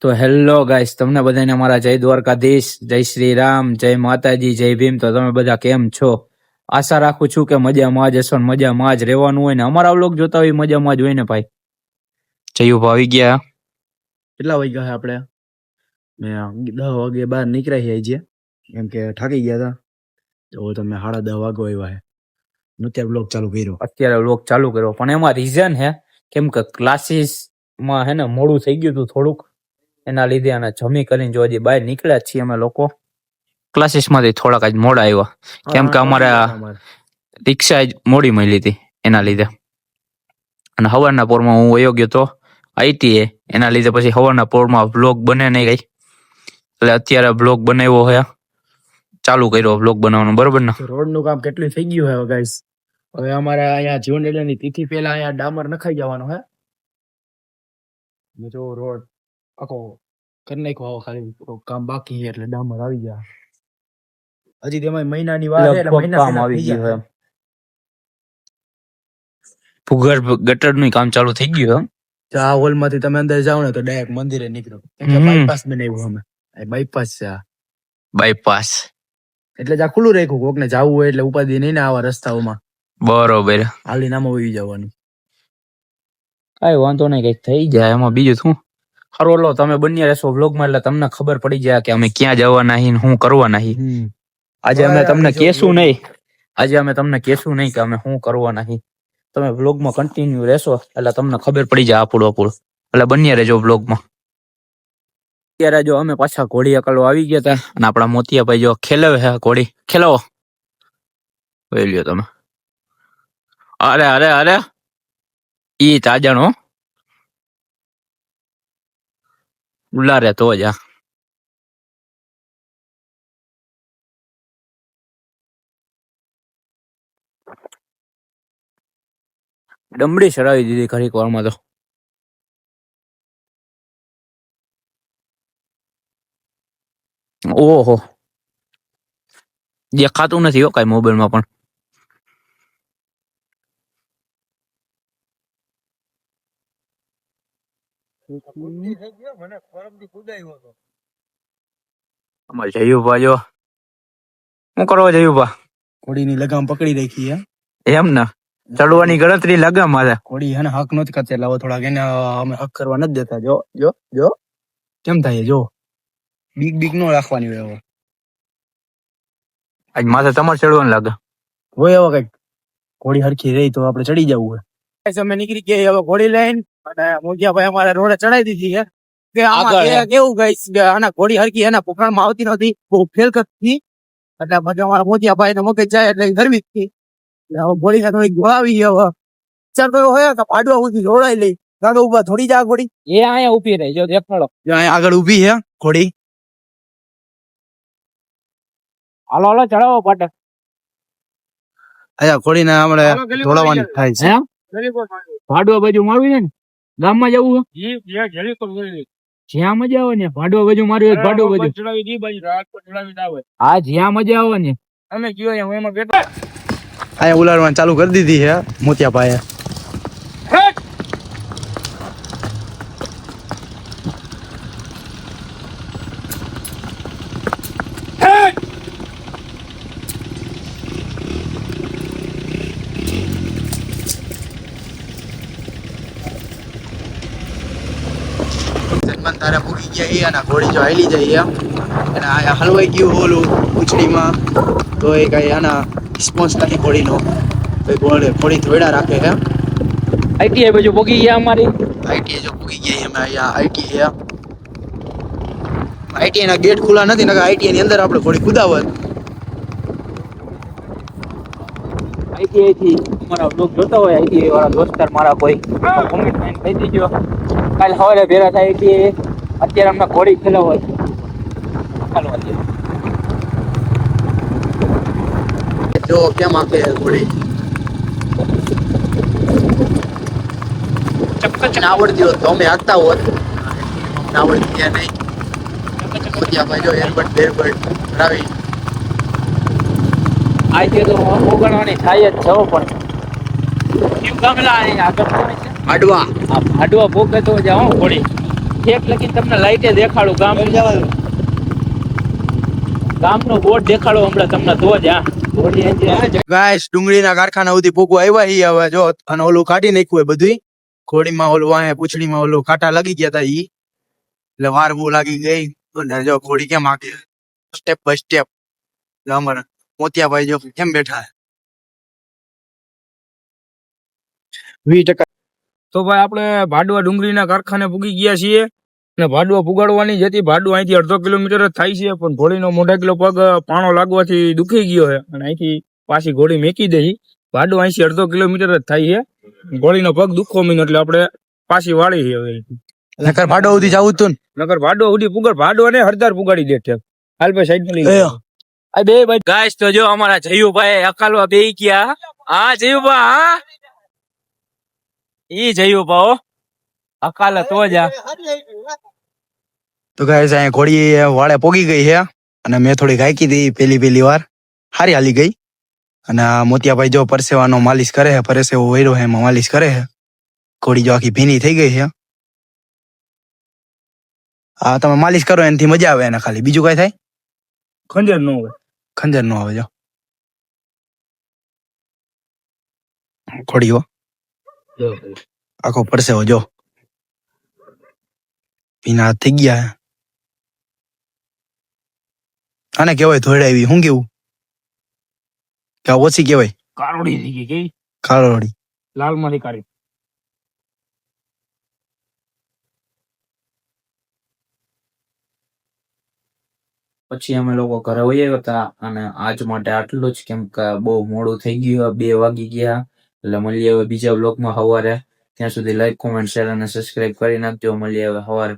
તો hello guys, તમને બધાને અમારા જય દ્વારકાધીશ, જય શ્રી રામ, જય માતાજી, જય ભીમ. તો તમે બધા કેમ છો? આશા રાખું છું કે મજામાં જ હશો ને મજામાં જ રહેવાનું હોય ને અમારા વ્લોગ જોતા હોય મજામાં જ હોય ને ભાઈ. જયુભા આવી ગયા. કેટલા વાગ્યા આપણે? મેં 10 વાગે બહાર નીકળ્યા છીએ એમ કે થાકી ગયા હતા. તો તમે 10:30 વાગો આવ્યા છે. અત્યારે બ્લોગ ચાલુ કર્યો. અત્યારે વ્લોગ ચાલુ કર્યો, પણ એમાં રીઝન હે કેમ કે ક્લાસીસમાં હે ને મોડું થઈ ગયું હતું થોડુંક, એના લીધે અને જમી કરીને જો હજી બહાર નીકળ્યા છીએ અમે લોકો ક્લાસીસમાંથી થોડાક જ મોડા આવ્યા કેમ કે અમારે રિક્ષા જ મોડી મળી હતી એના લીધે. અને સવારના પોરમાં હું વયો ગયો તો આઈટીએ, એના લીધે પછી સવારના પોરમાં બ્લોગ બને નહીં ગઈ, એટલે અત્યારે બ્લોગ બનાવ્યો છે, ચાલુ કર્યો બ્લોગ બનાવવાનો. બરોબર ને? રોડનું કામ કેટલું થઈ ગયું છે ગાઈસ. હવે અમારે અહીંયા જીવનરેલાની તિથિ પહેલા અહીંયા ડામર નખાઈ જવાનો છે. જો રોડ આખો કરી નાખ્યો, ખાલી કામ બાકી છે એટલે ડામર આવી ગયા. હજી તેમાં મહિનાની વાર છે એટલે મહિના કામ આવી ગયું છે. ભૂગર્ભ ગટરનું કામ ચાલુ થઈ ગયું છે. આ હોલ માંથી તમે અંદર જાઓ ને તો ડાયરેક્ટ મંદિરે નીકળો. બાયપાસ બનાવ્યું અમે. બાયપાસ છે આ. બાયપાસ એટલે જ આ ખુલ્લું રાખ્યું, કોકને જવું હોય એટલે ઉપાધિ નહીં ને આવા રસ્તાઓમાં. બરોબર, હાલી નામ આવી જવાનું. કઈ વાંધો નહીં, કઈક થઈ જાય એમાં, બીજું શું. ખરો લો, તમે બન્યા રહેશો વ્લોગમાં એટલે તમને ખબર પડી જાય કે અમે ક્યાં જવાના છીએ, શું કરવાના છીએ. આજે અમે તમને કહેશું નહીં, આજે અમે તમને કહેશું નહીં કે અમે શું કરવાના છીએ. તમે વ્લોગમાં કન્ટિન્યુ રહેશો એટલે તમને ખબર પડી જાય આપણું એટલે બન્યા રહેજો વ્લોગમાં. અત્યારે જો અમે પાછા ઘોડી અકલવા આવી ગયા હતા અને આપણા મોતિયાભાઈ જો ખેલાવે છે ઘોડી. ખેલાવો જોઈ લ્યો તમે. અરે અરે અરે ઈ તાજણો ઉલારે તો જ ડમડી ચડાવી દીધી ઘડીક વારમાં તો. ઓહો, દેખાતું નથી હો કઈ મોબાઈલમાં પણ. અમારે જયુભા જો શું કરવા જયુભા? ઘોડીની લગામ પકડી રાખી છે. એમ ને ચડવાની ગણતરી લગામ મારે. ઘોડી હે ને હક નથી કરતી એટલે થોડાક એને અમે હક કરવા નથી દેતા. જો જો જો કેમ થાય જો, બીક બીક નો રાખવાની હોય. હવે આજ માથે તમારે ચડવાનું લાગે હોય. હવે કઈક ઘોડી હરખી રહી તો આપણે ચડી જવું હોય. અમે નીકળી ગયા હવે ઘોડી લઈને, અને મોગિયાભાઈ અમારે રોડે ચડાવી દીધી છે. કે આમાં કેવું ગઈસ આના ઘોડી હરખી એના પોખરણમાં આવતી નથી, બહુ ફેલ કરતી, એટલે પછી અમારા મોગિયાભાઈ ને મગજ જાય એટલે ગરમી થી ઘોડી થોડી ગોળાવી. હવે ચાલ તો હોય કે પાડવા સુધી જોડાઈ લઈ. ગાડો ઉભા થોડી જા ઘોડી એ અહીંયા ઉભી રહી. જો દેખાડો, અહીંયા આગળ ઉભી છે ઘોડી. હાલો હાલો ચડાવો પાટે. અહીંયા ઘોડી ને આપણે દોડાવવાની થાય છે. ભાડવા બાજુ મારવી છે ને, ગામમાં જવું જ્યાં મજા આવે ને. ભાડવા બાજુ મારવી, ભાડવા બાજુ હા જ્યાં મજા આવે ને. અમે કયો એમાં બેઠો અહીંયા ઉલાડવાનું ચાલુ કરી દીધી છે મોતિયાભાઈએ. તારે પૂકી ગયા અને ઘોડી જો હાલી જાય એમ, અને આ હલવાઈ ગયું ઓલું ઉછળીમાં તો એ કઈ આના રિસ્પોન્સ નથી ઘોડીનો. ઘોડી થોડા રાખે છે. આઈટીઆઈ બાજુ પોગી ગયા અમારી. આઈટીઆઈ જો પૂકી ગયા અમે અહીંયા આઈટીઆઈ ના ગેટ ખુલ્લા નથી, નકર આઈટીઆઈ ની અંદર આપણે ઘોડી કુદાવત. આઈટીઆઈ થી અમારા બ્લોગ જોતા હોય, આઈટીઆઈ વાળા દોસ્તાર મારા કોઈ કોમેન્ટ કહી દીજો. કાલ સવારે ભેરા થાય આઈટીઆઈ. અત્યારે અમને ઘોડી ખેલાવ હોય. ચાલો અત્યારે જો કેમ આપે ઘોડી ચક્કર આવડતી હોત તો અમે હાંકતા હોત. આવડતી ત્યાં નહીં. મોતિયાભાઈ જો એરબડ બેરબડ કરાવી. આજે તો ઓગણવાની થાય જ છો, પણ કેમ ગામલા આગળ હાડવા હાડવા ભોગે તો જાઓ ઘોડી. ઠેક લગી તમને લાઈટે દેખાડું ગામનો બોર્ડ દેખાડો હમણાં તમને તો જ ગાઈસ ડુંગળીના કારખાના સુધી પૂગવા આવ્યા ઈ હવે જો અને ઓલું કાઢી નાખ્યું હોય બધું ઘોડીમાં ઓલું વાહે પૂંછડીમાં ઓલું કાંટા લાગી ગયા હતા ઈ એટલે વાર બહુ લાગી ગઈ અને જો ઘોડી કેમ આગે સ્ટેપ બાય સ્ટેપ એટલે અમારા મોતિયાભાઈ જો કેમ બેઠા 20% તો ભાઈ આપણે ભાડવા ડુંગળીના કારખાને પૂગી ગયા છીએ ને ભાડવા પુગાડવાની જ હતી. ભાડું અહીંથી 1.5 કિલોમીટર જ થાય છે પણ ઘોડીનો મોઢા કિલો પગ પાણો લાગવાથી દુખી ગયો છે અને અહીંથી પાછી ઘોડી મેકી દઈ. ભાડું અહીંથી 1.5 કિલોમીટર જ થાય છે. ઘોડીનો પગ દુખો મીનો એટલે આપણે પાછી વાળી છે હવે. નકર ભાડો સુધી જવું તું નકર ભાડો સુધી પુગાડ ભાડો ને હરદાર પુગાડી દે છે. હાલ ભાઈ સાઈડ માં લઈ આ બે ભાઈ ગાઈસ તો જો અમારા જયુભાઈ અકાલવા બેહી ગયા. હા જયુભા હા ઈ જયુભા હો અકાલ તો જ તો ગાઈસ અહીંયા ઘોડી વાળે પોગી ગઈ છે અને મેં થોડી ગાયકી હતી પેલી વાર હારી હાલી ગઈ અને આ મોતિયાભાઈ જો પરસેવાનો માલિશ કરે છે પરસેવો વૈરો છે એમાં માલિશ કરે છે. ઘોડી જો આખી ભીની થઈ ગઈ છે. હા તમે માલિશ કરો એનાથી મજા આવે એને ખાલી બીજું કઈ થાય ખંજર ન આવે જો ઘોડીઓ આખો પરસેવો જો ભીના થઈ ગયા. આને કેવાય ધોડાવી શું કેવું કે ઓછી કેવાય કારોડી થઈ ગઈ કેવી કારોડી લાલ માંથી કાઢી. પછી અમે લોકો ઘરે વહી હતા અને આજ માટે આટલું જ કેમ કે બહુ મોડું થઈ ગયું 2 વાગી ગયા એટલે મળીએ હવે બીજા બ્લોગમાં સવારે. ત્યાં સુધી લાઈક કોમેન્ટ શેર અને સબસ્ક્રાઇબ કરી નાખજો. મળીએ હવે સવારે